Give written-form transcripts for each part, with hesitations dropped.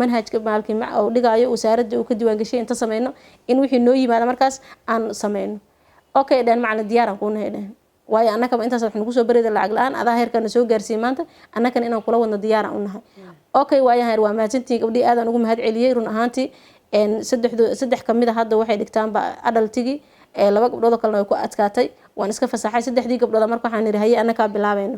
manhajka maalkii ma oo dhigayo wasaaradda uu ka diiwaan gashay inta sameeyno in wixii noo yimaado markaas aan sameeyno okay dhan macallin diyaar aan ku nahay waayo annaka intaas wax nagu soo bareeday lacag la'aan adaa heerkana soo gaarsiin maanta annaka inaan kula wadno diyaar aan u nahay okay waayahay waa mahadsantii gabdhii aadan ugu mahad celiyay run ahaantii saddex kamid ah hadda waxay dhigtaan ba adultigi laba gabdhood kalena way ku adkaatay waan iska fasaxay saddexdii gabdhood marka waxaan nirahay annaka bilaabayno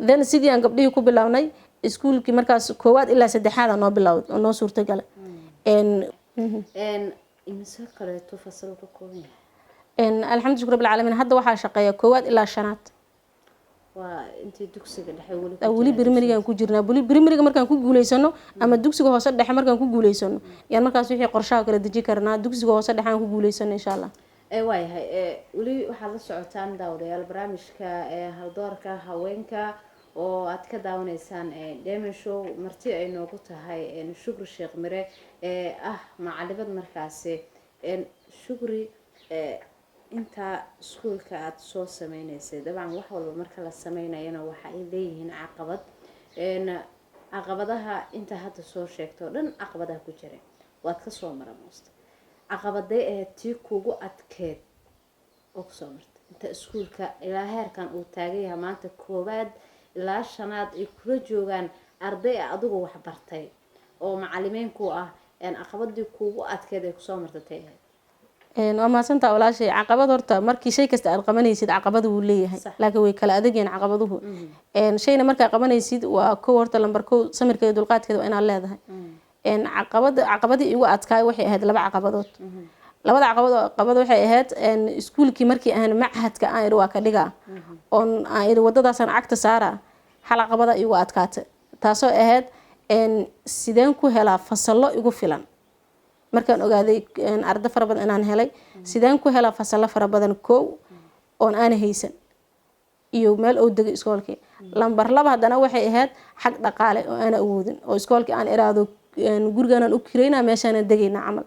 then sidii aan gabdhihii ku bilawnay iskuulkii markaas koowaad ilaa saddexaad aan noo bilowd oo noo suurtagal imisa kaleeto fasal ka kooban alxamdulilah rabbil caalamiin hadda waxaa shaqeeya koowaad ilaa shanaad waa intii dugsiga dhexe weli primary-gaan ku jirnaa primary-ga markaan ku guuleysano ama dugsiga hoose dhexe markaan ku guuleysano yaan markaas wixii qorshaha kala deji karnaa dugsiga hoose dhexe aan ku guuleysano insha Allah waayahay weli waxaad la socotaan daawadayaal barnaamijka haldoorka haweenka oo aad ka daawanaysaan Dheeman Show marti ay noogu tahay Shukri Sheekh Mire macalimad markaasi Shukri inta iskuulka aad soo sameynaysay dabcan wax walba marka la sameynayana waxa ay leeyihiin caqabadaha inta hadda soo sheegto dhan caqabadaha ku jira waad ka soo maramoosta caqabaday tii kugu adkeed oo ku soo martay inta iskuulka ilaa heerkan uu taagan yahay maanta koowaad ilaa shanaad ay kula joogaan arday adigu wax bartay oo macallimiin ku ah caqabadii kugu adkeed ay ku soo martay waa mahadsantaa walaashay caqabad horta markii shay kasta aad qabanaysid caqabadu wuu leeyahay laakiin way kala adag yihiin caqabaduhu shayna markaa qabanaysid waa kow horta lambar kow samirkeeda dulqaadkeeda waa inaad leedahay caqabadii igu adkaay waxay ahayd laba caqabadood labada caqabad waxay ahayd iskuulkii markii aan machadka aan iri waa ka dhigaa oon aan iri wadadaasaan cagta saara hal caqabada igu adkaatay taasoo ahayd sideen ku helaa fasallo igu filan markaan ogaaday arday fara badan inaan helay sideen ku helaa fasallo fara badan koow oon aan haysan iyo meel oo degay iskoolkii lambar laba haddana waxay ahayd xag dhaqaale oo aan awoodin oo iskoolkii aan iraado gurigaan u kireynaa meeshaan degayna camal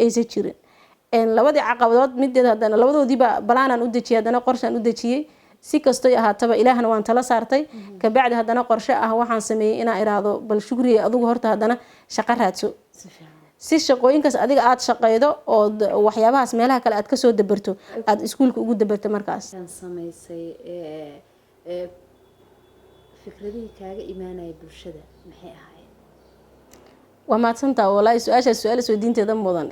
aysan jirin labadii caqabadood mideed haddana labadoodiiba balaanaan u dejiyay haddana qorshaan u dejiyey si kastoy ahaataba ilaahna waan tala saartay kabacdi haddana qorshe ah waxaan sameeyey inaan iraado bal Shukriye adigu horta haddana shaqo raadso si shaqooyinkaas adiga aad shaqeydo oo waxyaabahaas meelaha kale aad ka soo dabarto aad iskuulka ugu dabarto markaas sameysay fikradihii kaaga imaanay bulshada maxay ahayd waa maadsantaa walahi su-aal isweydiinteeda mudan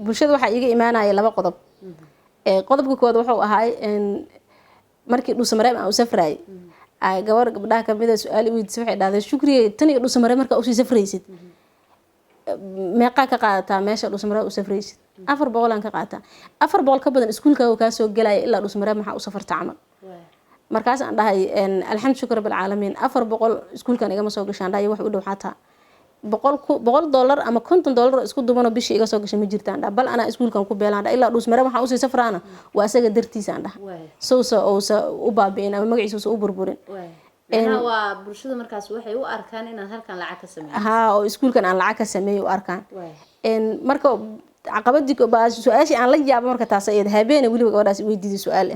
bulshada waxaa iiga imaanaya laba qodob qodobka koowaad wuxuu ahaay markii Dhuusamareeb aan u safraayay gabar gabdhaha kamid ah su-aal weydiisay waxay dhahday Shukriye tan iyo Dhuusamareeb markaa u sii safraysid meeqa ka qaadataa meesha Dhuusamareeb u safraysid 400 aan ka qaataa 400 ka badan iskuulkaaga ka soo galaya ilaa Dhuusamareeb maxaa u safarta camal markaas aan dhahay alxamdulilah rabbil caalamiin 400 iskuulkan igama soo gashaan dhahay wax u dhow xataa $100 ama $50 isku dubano bishii iga soo gashay ma jirtaan bal ana iskuulkan ku beelaan ilaa Dhuusamareeb waxaan u sii safraana waa asaga dartiisa aan dhahay soo u baabi'in ama magaciisa u burburin waa bulshada markaas waxay u arkaan inaan halkan lacag ka sameeyo oo iskuulkan aan lacag ka sameeyo u arkaan marka caqabadii su-aashii aan la yaabo marka taas ay habeen waliba gabadhaas weydiisay su-aal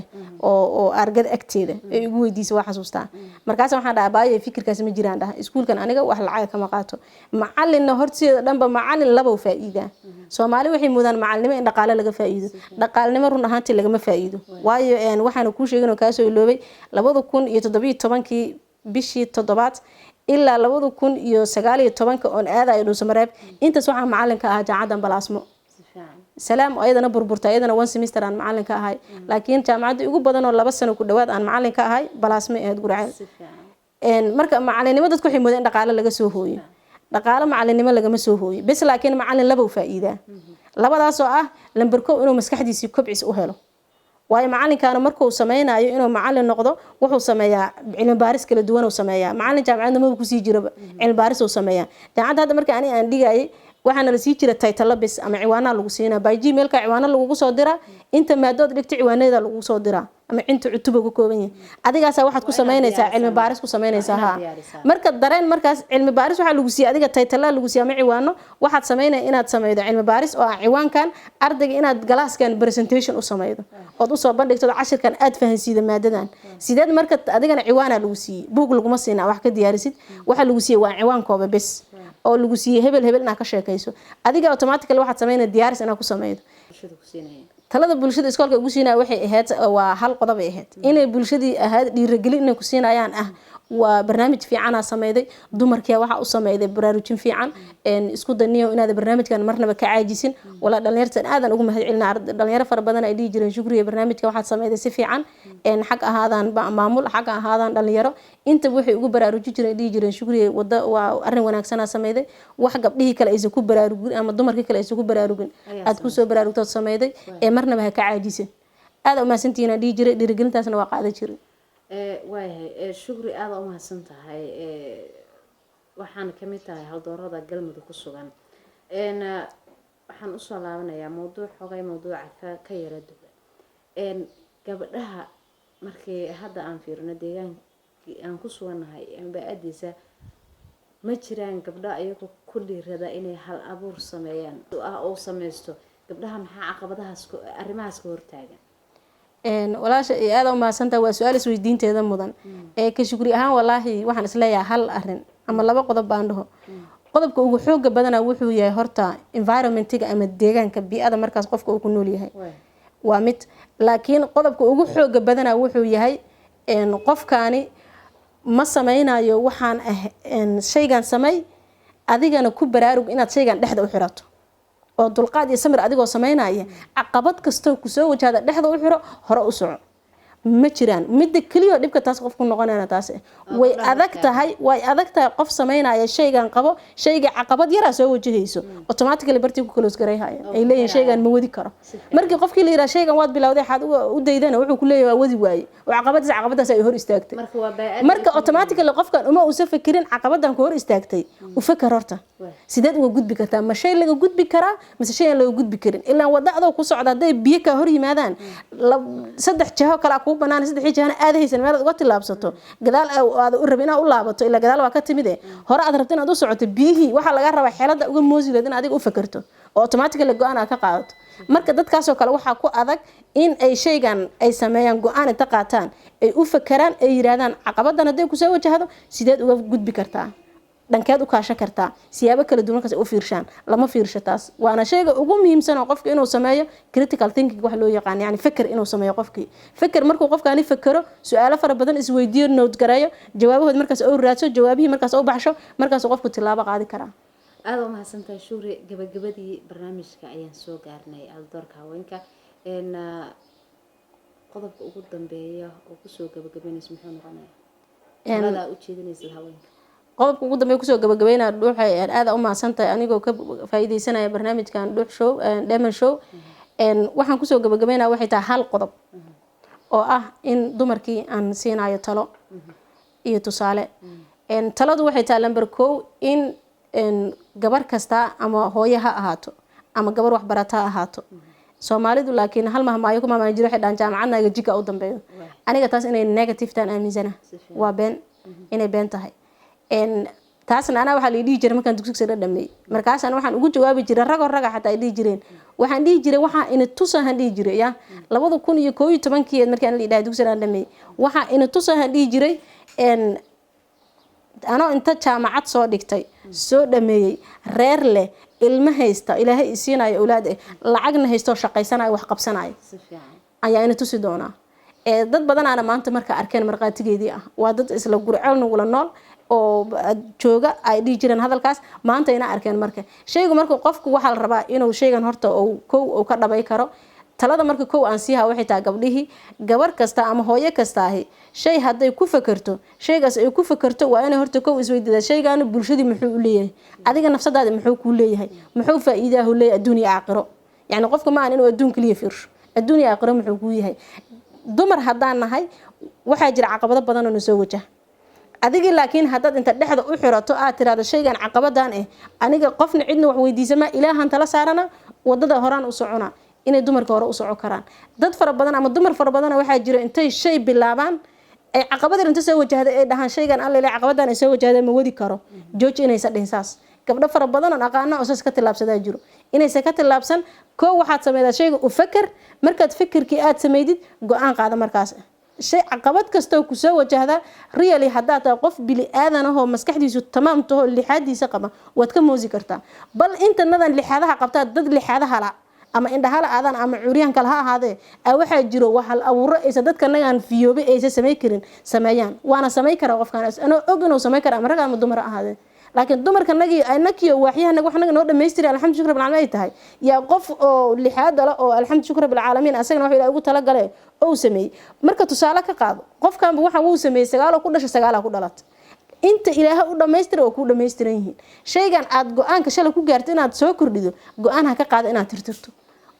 oo argad agteeda ay ugu weydiisay waa xasuustaa markaas waxaan dhahay baayay fikirkaas ma jiraan dhahay iskuulkan aniga wax lacag kama qaato macallinna horteeda dhanba macallin laba faa'iida Soomaali waxay mudaan macallinimo in dhaqaale laga faa'iido dhaqaalnimo run ahaantii lagama faa'iido waayo waxaan ku sheegay oo ka soo iloobay 2017 bishii 7 ilaa 2019 oon aadayo Dhuusamareeb intaas waxaan macallin ka ahaa jaamacadan Balaasmo salaam ayadana burburtay ayadana one semester aan macallin ka ahay laakiin jaamacada ugu badan oo 2 sano ku dhawaad aan macallin ka ahay Balaasmo ee Gurceel marka macallinimo dadku waxay moodeen dhaqaale laga soo hooyo dhaqaale macallinimo lagama soo hooyo bas laakiin macallin laba faa'iida labadaas oo ah lambar 1 inuu maskaxdiisa kobcis u helo waayo macallinkaana markuu sameeynayo inuu macallin noqdo wuxuu sameeyaa cilmi baaris kala duwan oo sameeyaa macallin jaamacadda ma ku sii jiraba cilmi baaris oo sameeyaa jaamacadda hadda marka aan dhigayay waxaana la sii jira title bis ama ciwaanaha lagu siinaa by gmail-ka ciwaano lagu soo diraa inta maadood dhigtay ciwaanada lagu soo diraa ama inta cutuba ku kooban yahay adigaas waxaad ku sameynaysaa cilmi baaris ku sameynaysaa marka dareen markaas cilmi baaris waxa lagu siiyay adiga title lagu siiyay ama ciwaano waxaad sameynay inaad sameydo cilmi baaris oo ciwaankan ardayga inaad galaaskan presentation u sameydo oo u soo bandhigto cashirkan aad fahansiido maadadan sideed marka adigana ciwaana lagu siiyay buug lagu ma siina wax ka diyaarisid waxa lagu siiyay waa ciwaankooba bes oo lagu siiyay hebel hebel inaad ka sheekayso adiga automatically waxaad sameynaa diyaaris inaad ku sameeydo talada bulshada iskoolka ugu siinaya waxay ahayd waa hal qodob ay ahayd inay bulshadii ahayd dhiirigelin inay ku siinayaan waa barnaamij fiican aan sameeyay dumarkii waxa u sameeyay baraarujin fiican isku daniyo inaad barnaamijkan marnaba ka caajisin wala dhalinyarada aadan ugu mahadcelinaa dhalinyaro fara badan ay dhigi jireen shukriye barnaamijka waxaad sameeyay si fiican xaq ahaadan maamul xaq ahaadan dhalinyaro inta waxay ugu baraarujin jireen dhigi jireen shukriye wada waa arin wanaagsan aan sameeyay wax gabdhihii kale ay ku baraarugin ama dumarkii kale ay ku baraarugin aad ku soo baraarugto sameeyay marnaba ha ka caajisin aad u maasantiina dhigi jiray dhiirigelintaasna waa qaadan jiray waayahay shukri aad u mahadsan tahay waxaan ka mid tahay haldoorada galmudug ku sugan waxaan u soo laabanayaa mowduuca ka yara duwan gabdhaha markii hadda aan fiirino deegaankii aan ku sugannahay baadiisa ma jiraan gabdho ayagu ku dhiirada inay hal abuur sameeyaan oo sameysto gabdhaha maxaa caqabadahaas arrimahaas ka hortaagan walaasha aad u maasantaa waa su'aal isweydiinteeda mudan ka shukri ahaan wallahi waxaan isleeyahay hal arin ama laba qodob baan dhaho qodobka ugu xooga badana wuxuu yahay horta environmentiga ama deegaanka bi'ada markaas qofka uu ku nool yahay waa mid laakiin qodobka ugu xooga badana wuxuu yahay qofkaani ma sameynayo waxaan shaygan samay adigana ku baraarug inaad shaygan dhexda u xirato oo dulqaad iyo samir adigoo sameynaya caqabad kasto ku soo wajahda dhexda u xiro hore u soco ma jiraan midda kaliya dhibka taas qofku noqonayna taas way adag tahay qof sameynaya shaygan qabo shayga caqabad yar soo wajahayso automatically bartii ku close gareeyay ay leeyahay shaygan ma wadi karo markii qofkii la yiraahdo shaygan waad bilowday xad u daydana wuxuu ku leeyahay wadi waaye oo caqabadaas ay hor istaagtay marka automatically qofkan uma uu safakirin caqabadan ku hor istaagtay u fakar horta sideed uga gudbi kartaa ma shay laga gudbi karaa mise shay laga gudbi karin ilaa wadada ku socda haday biyo ka hor yimaadaan saddex jaho kala ku banaan saddex jahana aad haysan meel uga tilaabsato gadaal aad u rabina u laabato ila gadaal waa ka timid hore aad rabto inaad u socoto biyihi waxa laga rabaa xeelada uga moosileed in adiga u fakarto oo automatically go'aan aad ka qaadato marka dadkaas oo kale waxa ku adag in ay shaygan ay sameeyaan go'aan inta qaataan ay u fakaraan ay yiraahdaan caqabadan haday ku soo wajahdo sideed uga gudbi kartaa dhankeed u kaashan kartaa siyaabo kala duwan ka u fiirshaan lama fiirsho taas waana shayga ugu muhiimsan oo qofka inuu sameeyo critical thinking wax loo yaqaan yani fikir inuu sameeyo qofkii fikir markuu qofkaani fikiro su'aalo fara badan isweydiiyo note gareeyo jawaabahood markaas oo raadso jawaabihii markaas oo baxsho markaas qofku tilaabo qaadi karaa aad u mahadsantahay shukri gabagabadii barnaamijka ayaan soo gaarnay haldoorka haweenka qodobka ugu dambeeya oo ku soo gabagabeynaysa muxuu noqonayaa wada u jeedinaysa haweenka qodobka ugu dambeeya ku soo gabagabeynaa dhuuxay aad u maasantahay anigoo ka faa'iideysanaya barnaamijkan dhuux show Diamond show waxaan ku soo gabagabeynaa waxay tahay hal qodob oo ah in dumarkii aan siinayo talo iyo tusaale taladu waxay tahay number 1 in gabar kasta ama hooyo ha ahaato ama gabar wax barata ha ahaato Soomaalidu laakiin hal mahmaayo kuma ma jiro xidhan jaamacadna jiga u dambeeyo aniga taas inay negative tan aaminsana waa been inay been tahay taasna ana waxa la dhigi jiray markaan dugsiga sare dhamay markaas ana waxaan ugu jawaabi jiray raga xataa ay dhigi jireen waxaan dhigi jiray waxa ina tusahan dhigi jiray ya 2011 markaan la dhigay dugsiga sare dhamay waxa ina tusahan dhigi jiray ana inta jaamacad soo dhigtay soo dhameeyay reer leh ilma haysta ilaahay isiinayo awlaad lacagna haysto shaqaysanayo wax qabsanayo si fiican ayaa ina tusi doona dad badan ana maanta marka arkeen marqaatigeedii waa dad isla gurceel nugula nool oo jooga ay dhigi jireen hadalkaas maanta ina arkeen marka shaygu marka qofku waxa la rabaa inuu shaygan horta oo ka dhabay karo talada marka aan siiha waxay tahay gabdhihii gabar kasta ama hooyo kasta shay haday ku fakarto shaygaas ay ku fakarto waa inay horta isweydiida shaygan bulshadii muxuu u leeyahay adiga nafsadaada muxuu ku leeyahay muxuu faa'iido u leeyahay adduunyo aakhiro yani qofka ma aan inuu adduun kaliya fiirsho adduunyo aakhiro muxuu ku yahay dumar hadaan nahay waxa jira caqabado badan oo soo wajah adiga laakiin hadad inta dhexda u xirato aad tiraado shaygan caqabadan aniga qofna cidna wax weydiisama ilaahan tala saarana wadada horaan u socona inay dumarka hore u soco karaan dad fara badan ama dumar fara badan waxa jira intay shay bilaabaan ay caqabad inta soo wajahday ay dhahan shaygan alla ilaa caqabadan ay soo wajahday ma wadi karo jooji inay sadhinsaas gabdho fara badan oo aqaana oo ka tilaabsadaa jiro inay ka tilaabsan waxaad sameeydaa shayga u fakar markaad fikirkii aad sameeydid go'aan qaada markaas shay caqabad kasta ku soo wajahda really hadaa taa qof bili aadan ah oo maskaxdiisu tamaam taho lixaadiisa qaba waad ka moosi kartaa bal inta nadan lixaadaha qabtaa dad lixaadaha la ama indhahala aadan ama curiyaan kala ha ahaadee waxa jiro wax abuuro aysa dadka nagaan fiyoobe aysa sameey karin sameeyaan waana sameey kara qofkan anoo og inuu sameey kara ama rag ama dumar ahaadee laakiin dumarka nagi aynakiyo waxyaha wax naga noo dhameystiri alxamdu shukr bil caalamiin tahay ya qof oo lixaad la oo alxamdu shukr bil caalamiin asagna wax ilaahay ugu tala galay oo sameey marka tusaale ka qaado qofkan waxa uu sameeyay sagaal ku dhashay sagaal ku dhalat inta ilaahay u dhameystiro oo ku dhameystiran yihiin shaygan aad go'aanka shalay ku gaartay inaad soo kordhido go'aan ha ka qaado inaad tirtirto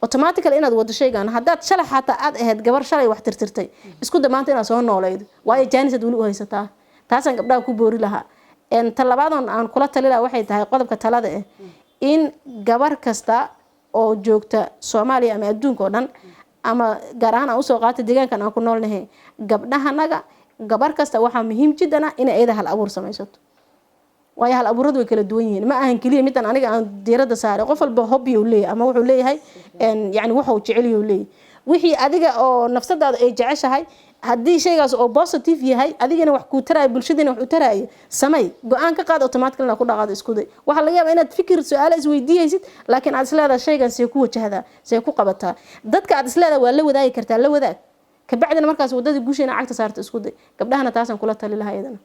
automatically inaad wado shaygan hadaad shalay xataa aad ahayd gabar shalay wax tirtirtay isku damaanta inaad soo nooleedo waayo jaanisad wali u haysataa taasan gabdhaha ku boori lahaa talabaadon aan kula talila waxay tahay qodobka talada in gabar kasta oo joogta Soomaaliya ama adduunka oo dhan ama gaar ahaan aan soo qaatay deegaankan aan ku noolnahay gabdhahanaga gabar kasta waxa muhiim jidana in ay hal abuur samaysato way hal abuuradu way kala duwan yihiin ma ahan kaliya midan aniga aan diirada saaray qof walba hobby uu leeyahay ama wuxuu leeyahay yani waxa uu jecel yahay leeyahay wixii adiga oo nafsadaada ay jeceshahay hadii shaygaas oo positive yahay adigana wax ku taray bulshadina wax u taray samay go'aan ka qaad automatically ku dhaqaado isku day waxa laga yaabaa inaad fikir su'aalo isweydiiyaysid laakiin aad isleedahay shaygan si ku wajahda si ku qabataa dadka aad isleedahay waa la wadaagi kartaa la wadaag ka bacdina markaas wadada guusheena cagta saarto isku day gabdhahana taasan kula tali lahaa iyadana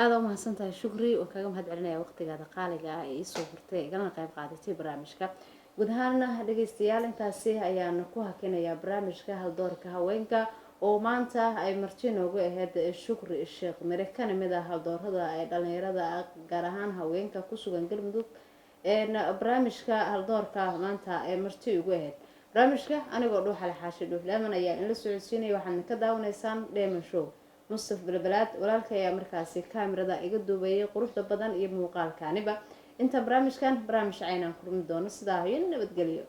aad u mahadsantahay shukri oo kaga mahad celinaya waqtigaada qaaliga ah ee soo furtay galana qayb qaadatay barnaamijka guud ahaan dhageystayaal intaasi ayaan ku hakinayaa barnaamijka hal doorka haweenka oo maanta ay marti noogu ahayd shukri sheekh mire kana mid ah hal doorada ay dhalinyarada gaar ahaan haweenka ku sugan galmudug barnaamijka hal doorka maanta ay marti ugu ahayd barnaamijka anigoo dhuuxale xaashi dhuuxlaaman ayaa in la socodsiinaya waxaad ka daawanaysaan Diamond Show Mustafa Balbalaad walaalka ayaa markaasi kaamirada iga duubayay quruxda badan iyo muuqaalkaaniba inta barnaamijkan barnaamij aynaan kulmi doono sidaa iyo nabadgelyo